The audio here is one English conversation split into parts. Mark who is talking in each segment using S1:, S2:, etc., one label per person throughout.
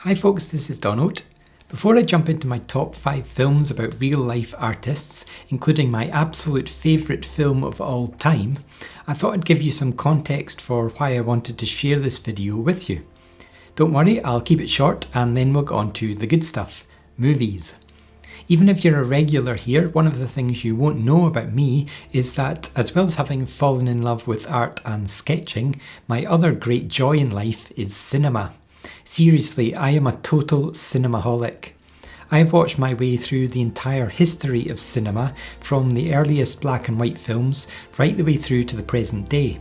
S1: Hi folks, this is Donald. Before I jump into my top 5 films about real life artists, including my absolute favourite film of all time, I thought I'd give you some context for why I wanted to share this video with you. Don't worry, I'll keep it short and then we'll go on to the good stuff, movies. Even if you're a regular here, one of the things you won't know about me is that, as well as having fallen in love with art and sketching, my other great joy in life is cinema. Seriously, I am a total cinemaholic. I have watched my way through the entire history of cinema, from the earliest black and white films right the way through to the present day.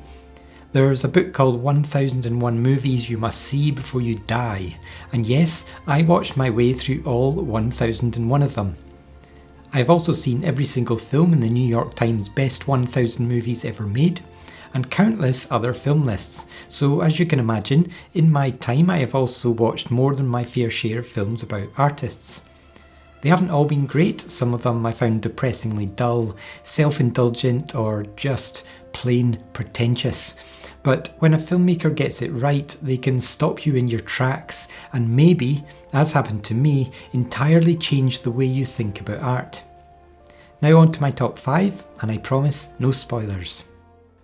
S1: There's a book called 1001 Movies You Must See Before You Die, and yes, I watched my way through all 1001 of them. I've also seen every single film in the New York Times Best 1000 Movies Ever Made, and countless other film lists, so as you can imagine, in my time I have also watched more than my fair share of films about artists. They haven't all been great, some of them I found depressingly dull, self-indulgent, or just plain pretentious. But when a filmmaker gets it right, they can stop you in your tracks and maybe, as happened to me, entirely change the way you think about art. Now on to my top 5, and I promise no spoilers.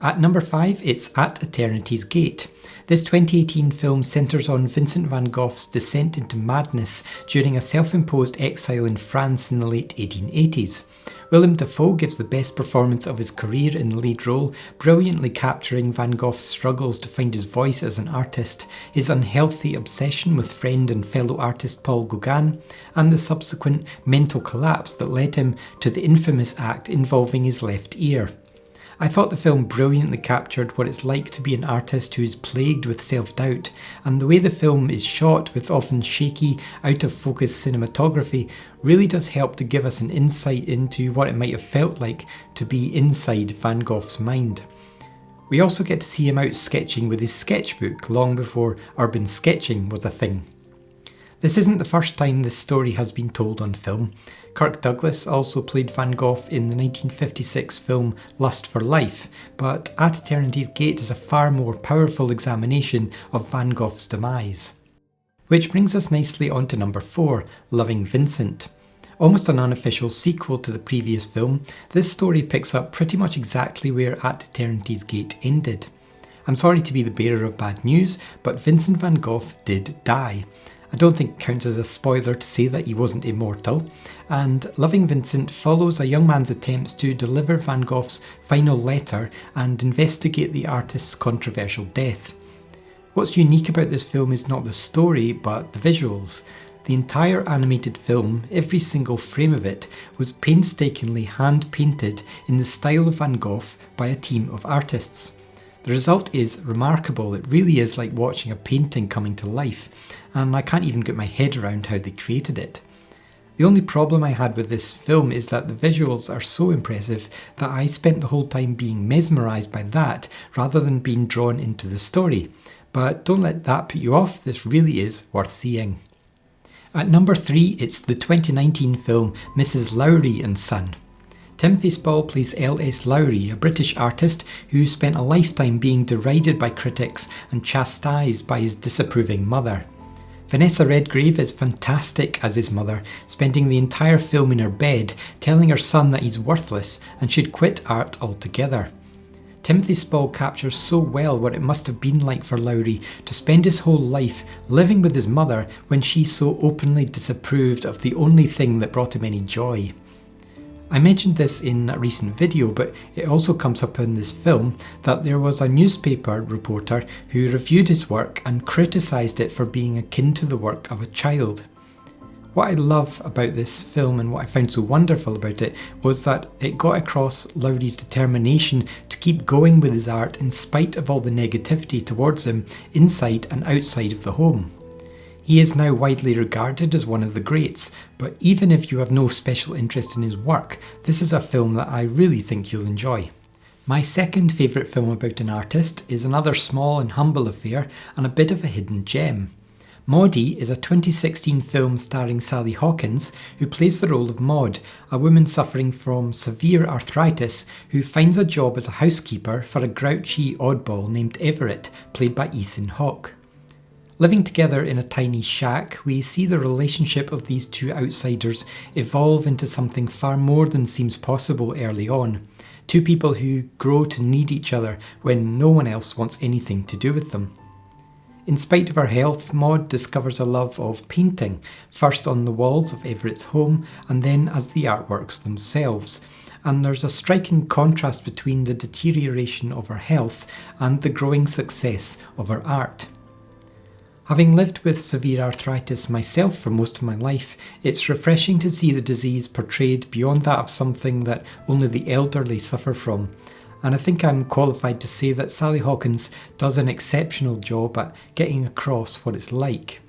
S1: At number 5, it's At Eternity's Gate. This 2018 film centres on Vincent van Gogh's descent into madness during a self-imposed exile in France in the late 1880s. Willem Dafoe gives the best performance of his career in the lead role, brilliantly capturing Van Gogh's struggles to find his voice as an artist, his unhealthy obsession with friend and fellow artist Paul Gauguin, and the subsequent mental collapse that led him to the infamous act involving his left ear. I thought the film brilliantly captured what it's like to be an artist who is plagued with self-doubt, and the way the film is shot with often shaky, out-of-focus cinematography really does help to give us an insight into what it might have felt like to be inside Van Gogh's mind. We also get to see him out sketching with his sketchbook long before urban sketching was a thing. This isn't the first time this story has been told on film. Kirk Douglas also played Van Gogh in the 1956 film Lust for Life, but At Eternity's Gate is a far more powerful examination of Van Gogh's demise. Which brings us nicely on to number 4, Loving Vincent. Almost an unofficial sequel to the previous film, this story picks up pretty much exactly where At Eternity's Gate ended. I'm sorry to be the bearer of bad news, but Vincent van Gogh did die. I don't think it counts as a spoiler to say that he wasn't immortal, and Loving Vincent follows a young man's attempts to deliver Van Gogh's final letter and investigate the artist's controversial death. What's unique about this film is not the story, but the visuals. The entire animated film, every single frame of it, was painstakingly hand-painted in the style of Van Gogh by a team of artists. The result is remarkable. It really is like watching a painting coming to life, and I can't even get my head around how they created it. The only problem I had with this film is that the visuals are so impressive that I spent the whole time being mesmerised by that rather than being drawn into the story. But don't let that put you off, this really is worth seeing. At number 3, it's the 2019 film Mrs. Lowry and Son. Timothy Spall plays L.S. Lowry, a British artist who spent a lifetime being derided by critics and chastised by his disapproving mother. Vanessa Redgrave is fantastic as his mother, spending the entire film in her bed, telling her son that he's worthless and should quit art altogether. Timothy Spall captures so well what it must have been like for Lowry to spend his whole life living with his mother when she so openly disapproved of the only thing that brought him any joy. I mentioned this in a recent video, but it also comes up in this film that there was a newspaper reporter who reviewed his work and criticised it for being akin to the work of a child. What I love about this film and what I found so wonderful about it was that it got across Lowry's determination to keep going with his art in spite of all the negativity towards him inside and outside of the home. He is now widely regarded as one of the greats, but even if you have no special interest in his work, this is a film that I really think you'll enjoy. My second favourite film about an artist is another small and humble affair and a bit of a hidden gem. Maudie is a 2016 film starring Sally Hawkins, who plays the role of Maud, a woman suffering from severe arthritis who finds a job as a housekeeper for a grouchy oddball named Everett, played by Ethan Hawke. Living together in a tiny shack, we see the relationship of these two outsiders evolve into something far more than seems possible early on. Two people who grow to need each other when no one else wants anything to do with them. In spite of her health, Maud discovers a love of painting, first on the walls of Everett's home and then as the artworks themselves. And there's a striking contrast between the deterioration of her health and the growing success of her art. Having lived with severe arthritis myself for most of my life, it's refreshing to see the disease portrayed beyond that of something that only the elderly suffer from. And I think I'm qualified to say that Sally Hawkins does an exceptional job at getting across what it's like.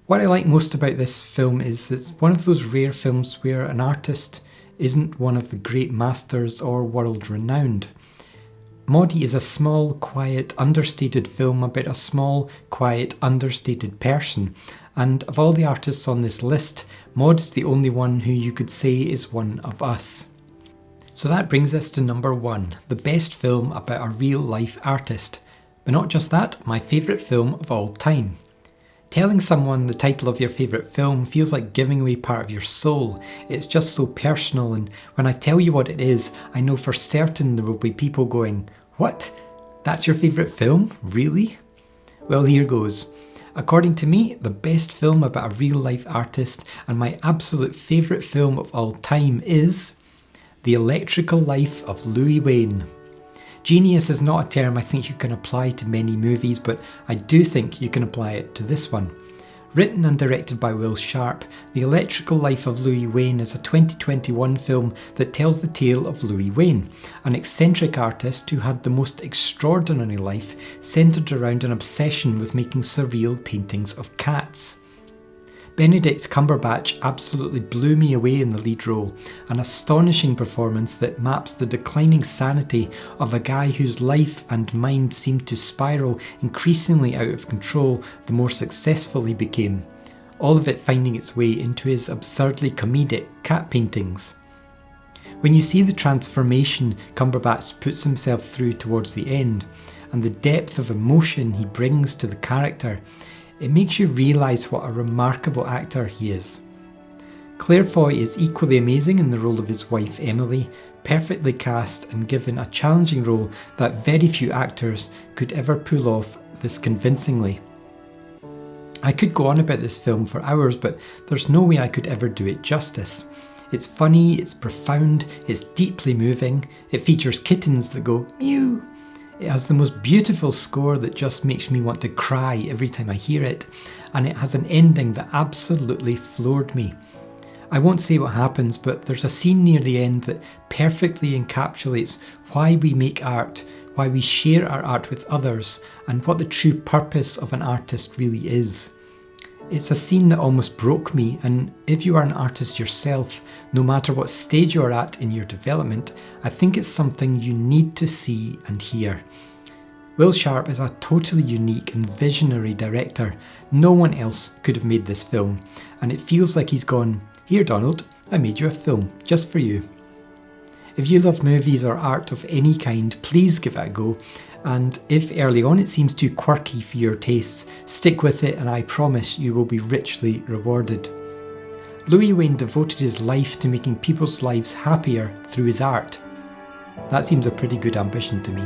S1: What I like most about this film is it's one of those rare films where an artist isn't one of the great masters or world-renowned. Maudie is a small, quiet, understated film about a small, quiet, understated person, and of all the artists on this list, Maud is the only one who you could say is one of us. So that brings us to number 1, the best film about a real-life artist. But not just that, my favourite film of all time. Telling someone the title of your favourite film feels like giving away part of your soul. It's just so personal, and when I tell you what it is, I know for certain there will be people going, "What? That's your favourite film? Really?" Well, here goes. According to me, the best film about a real-life artist and my absolute favourite film of all time is The Electrical Life of Louis Wain. Genius is not a term I think you can apply to many movies, but I do think you can apply it to this one. Written and directed by Will Sharp, The Electrical Life of Louis Wain is a 2021 film that tells the tale of Louis Wain, an eccentric artist who had the most extraordinary life centred around an obsession with making surreal paintings of cats. Benedict Cumberbatch absolutely blew me away in the lead role, an astonishing performance that maps the declining sanity of a guy whose life and mind seemed to spiral increasingly out of control the more successful he became, all of it finding its way into his absurdly comedic cat paintings. When you see the transformation Cumberbatch puts himself through towards the end, and the depth of emotion he brings to the character, it makes you realise what a remarkable actor he is. Claire Foy is equally amazing in the role of his wife Emily, perfectly cast and given a challenging role that very few actors could ever pull off this convincingly. I could go on about this film for hours, but there's no way I could ever do it justice. It's funny, it's profound, it's deeply moving, it features kittens that go mew. It has the most beautiful score that just makes me want to cry every time I hear it, and it has an ending that absolutely floored me. I won't say what happens, but there's a scene near the end that perfectly encapsulates why we make art, why we share our art with others, and what the true purpose of an artist really is. It's a scene that almost broke me, and if you are an artist yourself, no matter what stage you are at in your development, I think it's something you need to see and hear. Will Sharp is a totally unique and visionary director. No one else could have made this film, and it feels like he's gone, "Here Donald, I made you a film, just for you." If you love movies or art of any kind, please give it a go. And if early on it seems too quirky for your tastes, stick with it and I promise you will be richly rewarded. Louis Wain devoted his life to making people's lives happier through his art. That seems a pretty good ambition to me.